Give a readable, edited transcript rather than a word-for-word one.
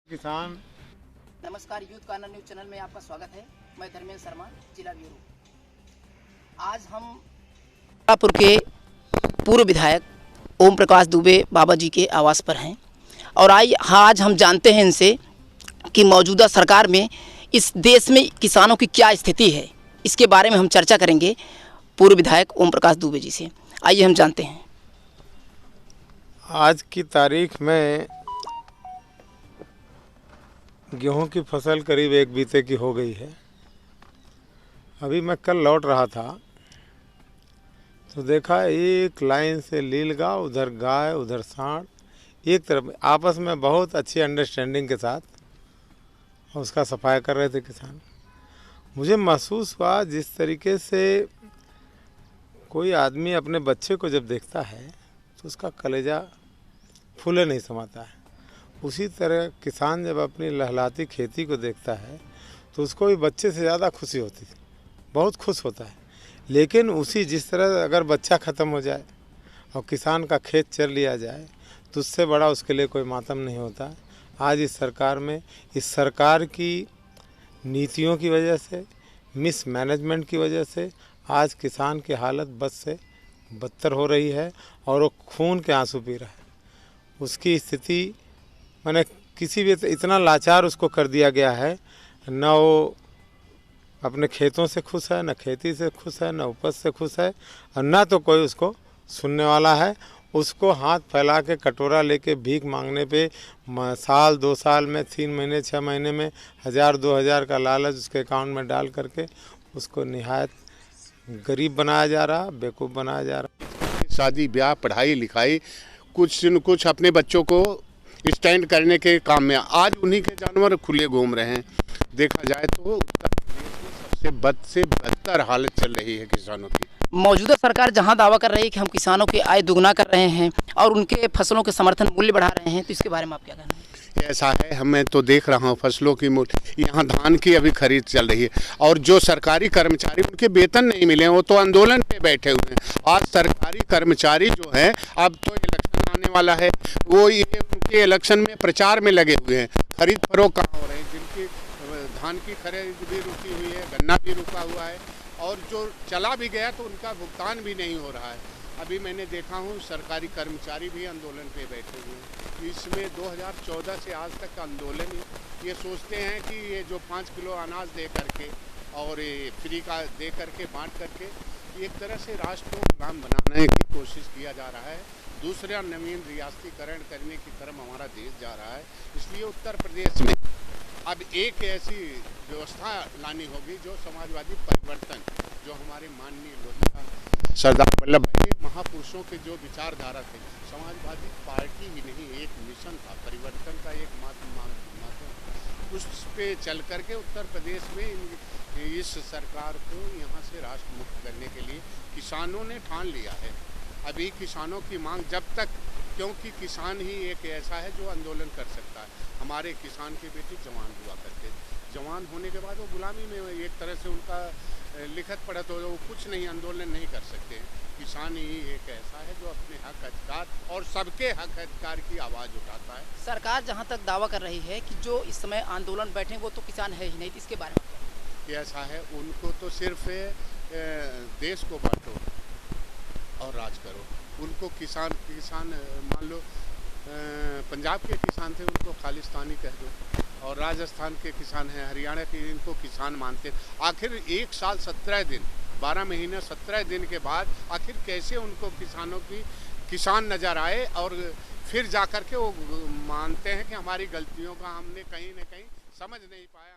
किसान। नमस्कार, youth corner news channel में आपका स्वागत है। मैं धर्मेंद्र शर्मा, जिला ब्यूरो। आज हम तारापुर के पूर्व विधायक ओम प्रकाश दुबे बाबा जी के आवास पर हैं और आज हम जानते हैं इनसे कि मौजूदा सरकार में इस देश में किसानों की क्या स्थिति है। इसके बारे में हम चर्चा करेंगे पूर्व विधायक ओम प्रकाश दुबे जी से। आइए हम जानते हैं। आज की तारीख में गेहूं की फसल करीब एक बीते की हो गई है। अभी मैं कल लौट रहा था तो देखा एक लाइन से नीलगाय, उधर गाय, उधर सांड, एक तरफ आपस में बहुत अच्छी अंडरस्टैंडिंग के साथ उसका सफाई कर रहे थे किसान। मुझे महसूस हुआ जिस तरीके से कोई आदमी अपने बच्चे को जब देखता है तो उसका कलेजा फूले नहीं समाता है, उसी तरह किसान जब अपनी लहलाती खेती को देखता है तो उसको भी बच्चे से ज़्यादा खुशी होती है, बहुत खुश होता है। लेकिन उसी जिस तरह अगर बच्चा ख़त्म हो जाए और किसान का खेत चर लिया जाए तो उससे बड़ा उसके लिए कोई मातम नहीं होता। आज इस सरकार में, इस सरकार की नीतियों की वजह से, मिस मैनेजमेंट की वजह से आज किसान की हालत बद से बदतर हो रही है और वो खून के आंसू पी रहा है। उसकी स्थिति मैंने किसी भी इतना लाचार उसको कर दिया गया है, न वो अपने खेतों से खुश है, न खेती से खुश है, न उपज से खुश है, और न तो कोई उसको सुनने वाला है। उसको हाथ फैला के कटोरा लेके भीख मांगने पे साल 2 साल में 3 महीने 6 महीने में 1000-2000 का लालच उसके अकाउंट में डाल करके उसको निहायत गरीब बनाया जा रहा, बेवकूफ़ बनाया जा रहा। शादी ब्याह, पढ़ाई लिखाई, कुछ न कुछ अपने बच्चों को स्टैंड करने के काम में आज उन्हीं के जानवर खुले घूम रहे हैं। देखा जाए तो उत्तर प्रदेश में सबसे से बदतर हालत चल रही है किसानों की। मौजूदा सरकार जहां दावा कर रही है कि हम किसानों की आय दुगना कर रहे हैं और उनके फसलों के समर्थन मूल्य बढ़ा रहे हैं, तो इसके बारे में आप क्या कहना है? ऐसा है, हमें तो देख रहा हूँ फसलों की यहाँ धान की अभी खरीद चल रही है और जो सरकारी कर्मचारी उनके वेतन नहीं मिले, वो तो आंदोलन पे बैठे हुए हैं। आज सरकारी कर्मचारी जो है, अब तो इलेक्शन आने वाला है, वो ये उनके इलेक्शन में प्रचार में लगे हुए हैं। खरीद फरोख्त कहाँ हो रहे हैं? जिनकी धान की खरीद भी रुकी हुई है, गन्ना भी रुका हुआ है और जो चला भी गया तो उनका भुगतान भी नहीं हो रहा है। अभी मैंने देखा हूँ सरकारी कर्मचारी भी आंदोलन पे बैठे हुए हैं। इसमें 2014 से आज तक का आंदोलन ही ये सोचते हैं कि ये जो 5 किलो अनाज दे करके और ये फ्री का दे करके बांट करके एक तरह से राष्ट्र को गुलाम बनाने की कोशिश किया जा रहा है। दूसरा, नवीन रियासतीकरण करने की तरफ हमारा देश जा रहा है। इसलिए उत्तर प्रदेश में अब एक ऐसी व्यवस्था लानी होगी जो समाजवादी परिवर्तन, जो हमारे माननीय लोहिया सरदार वल्लभ भाई महापुरुषों के जो विचारधारा थे, समाजवादी पार्टी ही नहीं, एक मिशन था परिवर्तन का, एक माध्यम, उस पे चल करके उत्तर प्रदेश में इस सरकार को यहाँ से राष्ट्र मुक्त करने के लिए किसानों ने ठान लिया है। अभी किसानों की मांग जब तक, क्योंकि किसान ही एक ऐसा है जो आंदोलन कर सकता है। हमारे किसान के बेटे जवान हुआ करते, जवान होने के बाद वो गुलामी में एक तरह से उनका लिखत पढ़त हो, वो कुछ नहीं, आंदोलन नहीं कर सकते। किसान ही एक ऐसा है जो अपने हक अधिकार और सबके हक अधिकार की आवाज़ उठाता है। सरकार जहां तक दावा कर रही है कि जो इस समय आंदोलन बैठे वो तो किसान है ही नहीं, तो इसके बारे में ऐसा है, उनको तो सिर्फ देश को बांटो और राज करो। उनको किसान मान लो पंजाब के किसान थे, उनको खालिस्तानी कह दो, और राजस्थान के किसान हैं, हरियाणा के, इनको किसान मानते। आखिर 1 साल 17 दिन, 12 महीने 17 दिन के बाद आखिर कैसे उनको किसानों की किसान नज़र आए और फिर जा कर के वो मानते हैं कि हमारी गलतियों का हमने कहीं न कहीं समझ नहीं पाया।